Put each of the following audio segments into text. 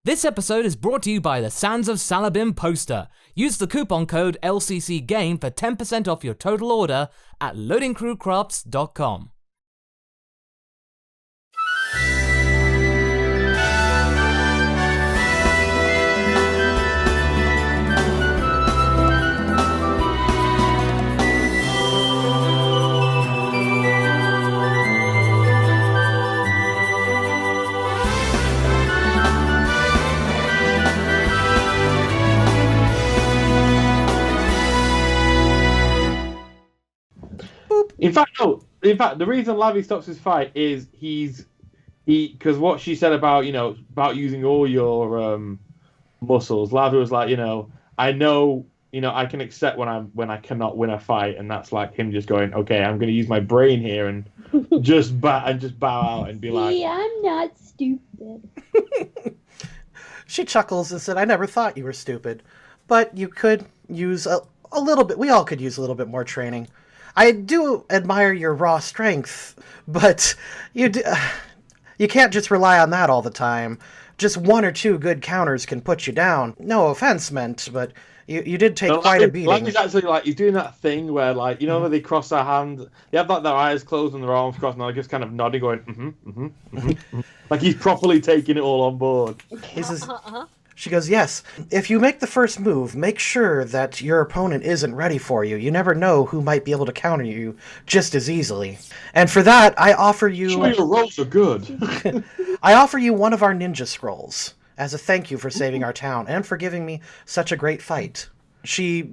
This episode is brought to you by the Sands of Salabim poster. Use the coupon code LCCGAME for 10% off your total order at loadingcrewcrafts.com. In fact, the reason Lavi stops his fight is because what she said about using all your muscles. Lavi was like, I know, I can accept when I cannot win a fight, and that's like him just going, okay, I'm going to use my brain here and just bow out and be like, yeah, I'm not stupid. She chuckles and said, I never thought you were stupid, but you could use a little bit. We all could use a little bit more training. I do admire your raw strength, but you can't just rely on that all the time. Just one or two good counters can put you down. No offense meant, but you did take quite a beating. Lavi's actually he's doing that thing where when they cross their hands, they have their eyes closed and their arms crossed, and they're just kind of nodding, going, like he's properly taking it all on board. He says, She goes, yes, if you make the first move, make sure that your opponent isn't ready for you. You never know who might be able to counter you just as easily. And for that, I offer you... Sure, your rolls are good. I offer you one of our ninja scrolls as a thank you for saving our town and for giving me such a great fight. She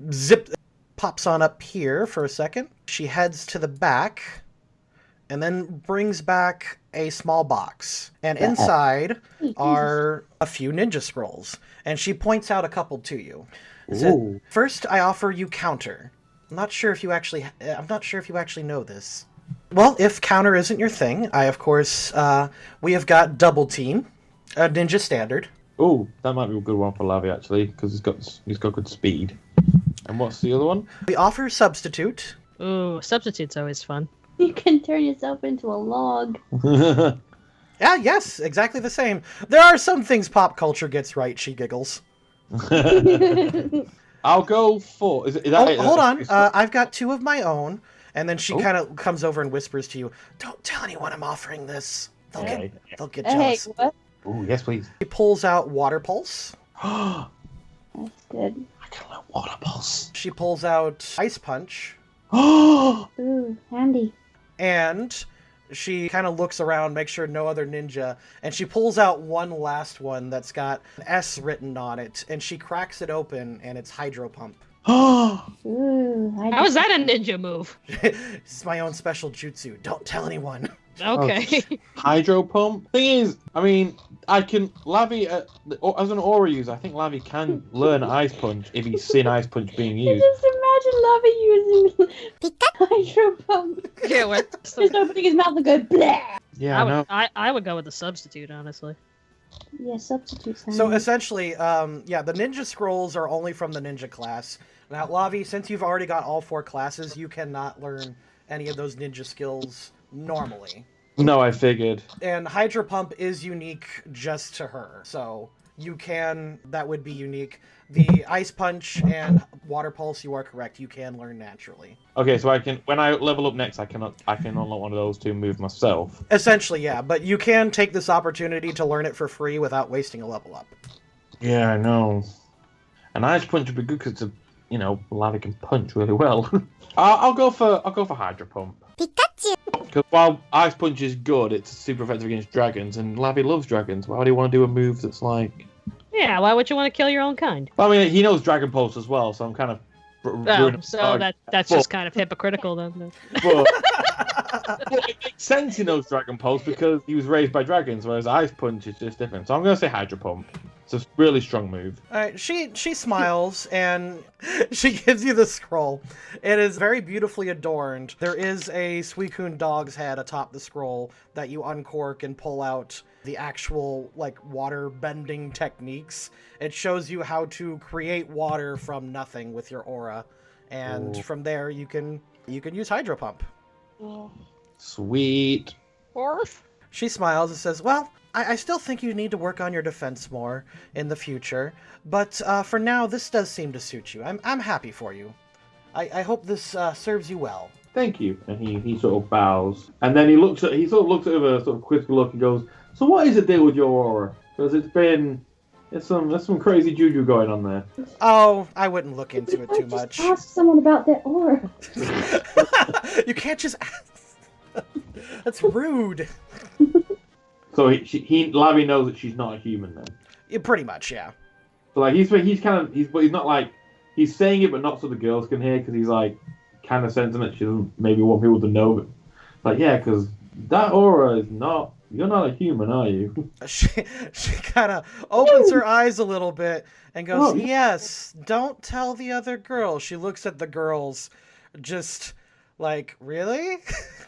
pops on up here for a second. She heads to the back and then brings back a small box. And inside are a few ninja scrolls. And she points out a couple to you. Said, first, I offer you counter. I'm not sure if you actually know this. Well, if counter isn't your thing, we have got double team, a ninja standard. Oh, that might be a good one for Lavi actually, because he's got good speed. And what's the other one? We offer substitute. Ooh, substitute's always fun. You can turn yourself into a log. Yeah, yes, exactly the same. There are some things pop culture gets right, she giggles. I'll go for... Hold on, I've got two of my own, and then she kind of comes over and whispers to you, don't tell anyone I'm offering this. They'll get jealous. Hey, what? Oh, yes, please. She pulls out Water Pulse. That's good. I can learn Water Pulse. She pulls out Ice Punch. Ooh, handy. And she kind of looks around, makes sure no other ninja, and she pulls out one last one that's got an S written on it, and she cracks it open, and it's Hydro Pump. Ooh, How is that a ninja move? This is my own special jutsu. Don't tell anyone. Okay. Hydro Pump? Thing is, I can... Lavi, as an aura user, I think Lavi can learn Ice Punch if he's seen Ice Punch being used. Just imagine Lavi using Hydro Pump. Yeah, what? Just opening his mouth and going, blah! Yeah, I know. I would go with the substitute, honestly. Yeah, substitutes. So essentially, the ninja scrolls are only from the ninja class. Now, Lavi, since you've already got all 4 classes, you cannot learn any of those ninja skills normally. No, I figured. And Hydro Pump is unique just to her, so that would be unique. The Ice Punch and Water Pulse, you are correct, you can learn naturally. Okay, so when I level up next, I can unlock one of those 2 moves myself. Essentially, yeah, but you can take this opportunity to learn it for free without wasting a level up. Yeah, I know. An Ice Punch would be good because Lavi can punch really well. I'll go for Hydro Pump. Pikachu! Because while Ice Punch is good, it's super effective against dragons, and Lavi loves dragons. Why do you want to do a move that's like... Yeah, why would you want to kill your own kind? Well, he knows Dragon Pulse as well, so I'm kind of... That's just kind of hypocritical, then. But it makes sense he knows Dragon Pulse because he was raised by dragons, whereas Ice Punch is just different. So I'm going to say Hydro Pump. It's a really strong move. All right, she smiles and she gives you the scroll. It is very beautifully adorned. There is a Suicune dog's head atop the scroll that you uncork and pull out the actual water bending techniques. It shows you how to create water from nothing with your aura, and from there you can use Hydro Pump. Sweet. Orf. She smiles and says, well, I still think you need to work on your defense more in the future, but for now, this does seem to suit you. I'm happy for you. I hope this serves you well. Thank you. And he sort of bows. And then he looks at her with a sort of quizzical look and goes, so what is the deal with your aura? Because there's some crazy juju going on there. Oh, I wouldn't look into it too much. Just ask someone about their aura. You can't just ask. That's rude. So Lavi knows that she's not a human then. Yeah, pretty much, yeah. So like he's not like he's saying it, but not so the girls can hear because he's like kind of sensing that she doesn't maybe want people to know. But like yeah, because that aura is not. You're not a human, are you? She kind of opens her eyes a little bit and goes, yes, don't tell the other girls. She looks at the girls just like, really?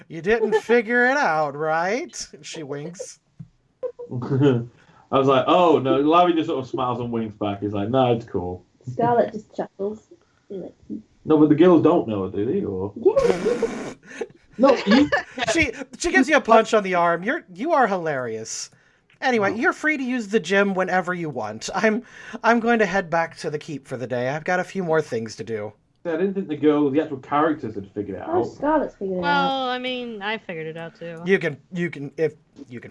You didn't figure it out, right? She winks. I was like, oh, no. Lavi just sort of smiles and winks back. He's like, no, it's cool. Scarlet just chuckles. No, but the girls don't know it, do they? Or... Yeah. No, she gives you a punch on the arm. You are hilarious. Anyway, you're free to use the gym whenever you want. I'm going to head back to the keep for the day. I've got a few more things to do. I didn't think the actual characters had figured it Oh, out. Scarlet's figured it out. Well, I mean, I figured it out too. You can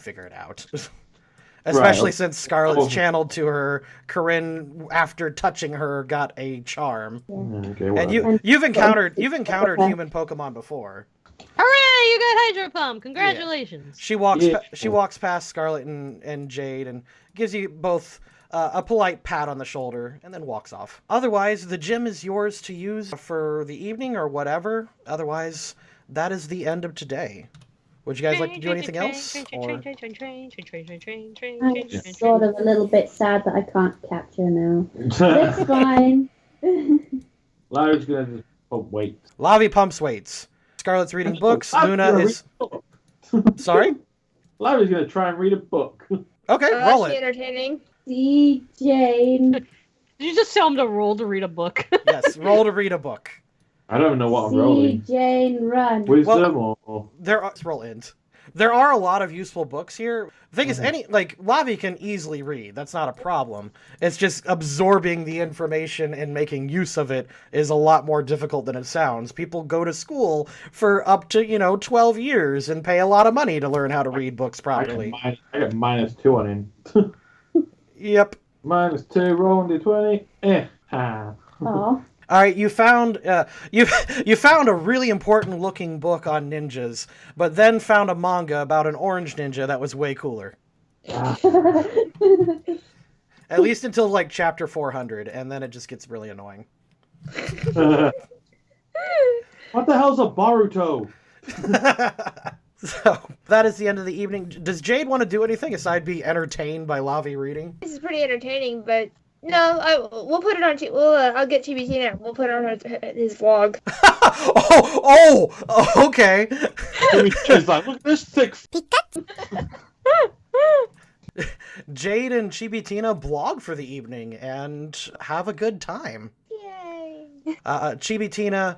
figure it out. Especially Right. since Scarlet's channeled to her, Corinne, after touching her, got a charm. Okay, And whatever. you've encountered human Pokemon before. Hooray! You got Hydro Pump. Congratulations. She walks Yeah. she walks past Scarlet and Jade and gives you both a polite pat on the shoulder and then walks off. Otherwise, the gym is yours to use for the evening or whatever. Otherwise, that is the end of today. Would you guys like to do anything else? Or... I'm sort of a little bit sad that I can't capture now. But it's fine. Larry's gonna just wait. Lavi pumps weights. Scarlet's reading books. Luna is... Sorry? Larry's gonna try and read a book. Okay, roll Actually it. entertaining. See, Jane. Did you just tell him to roll to read a book? Yes, roll to read a book. I don't know what I'm See, rolling. Jane, run. Wisdom or... Roll int. There are a lot of useful books here. The thing is, Lavi can easily read. That's not a problem. It's just absorbing the information and making use of it is a lot more difficult than it sounds. People go to school for up to, 12 years and pay a lot of money to learn how to read books properly. I got -2 on him. Yep. -2, rolling d20. Ha. Aw. All right, you found you found a really important looking book on ninjas, but then found a manga about an orange ninja that was way cooler. At least until like chapter 400, and then it just gets really annoying. What the hell's a Boruto? So that is the end of the evening. Does Jade want to do anything aside be entertained by Lavi reading? This is pretty entertaining, but no, we'll put it on. I'll get Chibitina. We'll put it on his vlog. Okay. He's like, look at this thick. Jade and Chibitina blog for the evening and have a good time. Yay! Chibitina,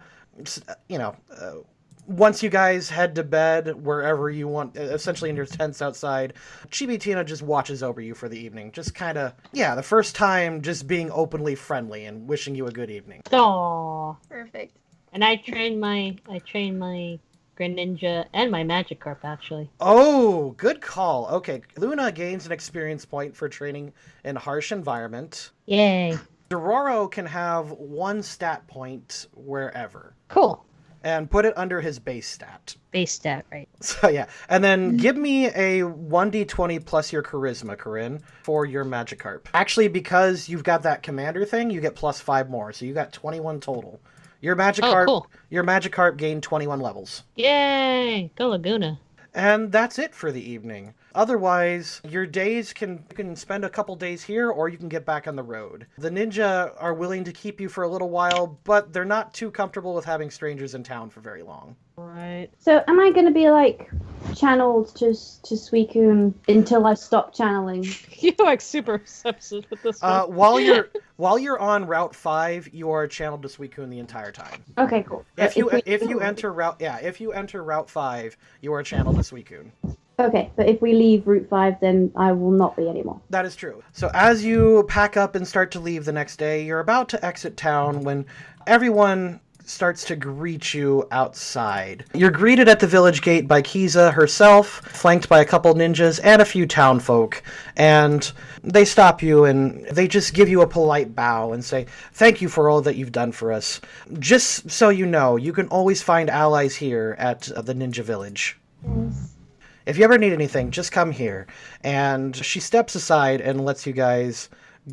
once you guys head to bed wherever you want, essentially in your tents outside, Chibitina just watches over you for the evening. Just kind of, the first time just being openly friendly and wishing you a good evening. Aww. Perfect. And I trained my Greninja and my Magikarp actually. Oh, good call. Okay, Luna gains an experience point for training in harsh environment. Yay. Dororo can have 1 stat point wherever. Cool. And put it under his base stat. Base stat, right. So yeah, and then give me a 1d20 plus your charisma, Corinne, for your Magikarp. Actually, because you've got that commander thing, you get plus 5 more, so you got 21 total. Your Magikarp, cool. Your Magikarp gained 21 levels. Yay! Go Laguna. And that's it for the evening. Otherwise, your days you can spend a couple days here, or you can get back on the road. The ninja are willing to keep you for a little while, but they're not too comfortable with having strangers in town for very long. Right. So am I going to be channeled to Suicune until I stop channeling? You're super obsessed with this one. While you're on Route 5, you are channeled to Suicune the entire time. Okay, cool. If you enter Route 5, you are channeled to Suicune. Okay, but if we leave Route 5, then I will not be anymore. That is true. So as you pack up and start to leave the next day, you're about to exit town when everyone starts to greet you outside. You're greeted at the village gate by Kiza herself, flanked by a couple ninjas and a few townfolk, and they stop you and they just give you a polite bow and say, "Thank you for all that you've done for us. Just so you know, you can always find allies here at the ninja village. Yes. If you ever need anything, just come here." And she steps aside and lets you guys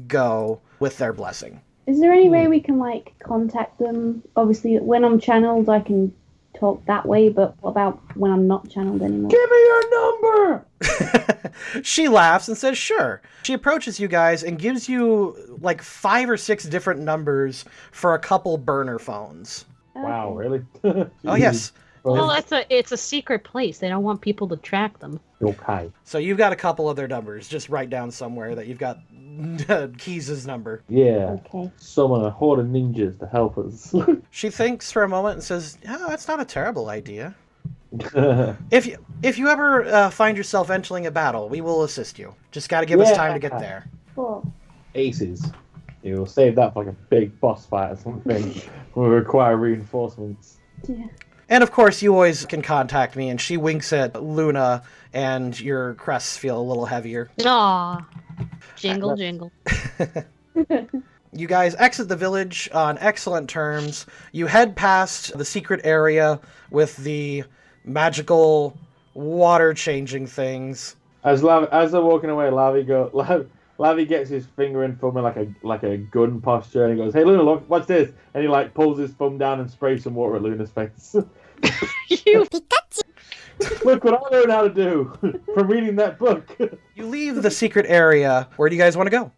go with their blessing. Is there any way we can, like, contact them? Obviously, when I'm channeled, I can talk that way, but what about when I'm not channeled anymore? Give me your number! She laughs and says, "Sure." She approaches you guys and gives you like 5 or 6 different numbers for a couple burner phones. Wow, really? Oh, yes. Well, it's a secret place. They don't want people to track them. Okay. So you've got a couple other numbers. Just write down somewhere that you've got Keys' number. Yeah. Okay. Summon a horde of ninjas to help us. She thinks for a moment and says, "Oh, that's not a terrible idea. If you ever find yourself entering a battle, we will assist you. Just got to give us time to get there." Cool. Aces. You'll save that for like a big boss fight or something. Will require reinforcements. Yeah. And of course, you always can contact me, and she winks at Luna, and your crests feel a little heavier. Aw. Jingle, jingle. You guys exit the village on excellent terms. You head past the secret area with the magical water-changing things. As they're walking away, Lavi gets his finger in thumb in like a gun posture, and he goes, "Hey Luna, look, what's this?" And he like pulls his thumb down and sprays some water at Luna's face. You Look what I learned how to do from reading that book. You leave the secret area. Where do you guys want to go?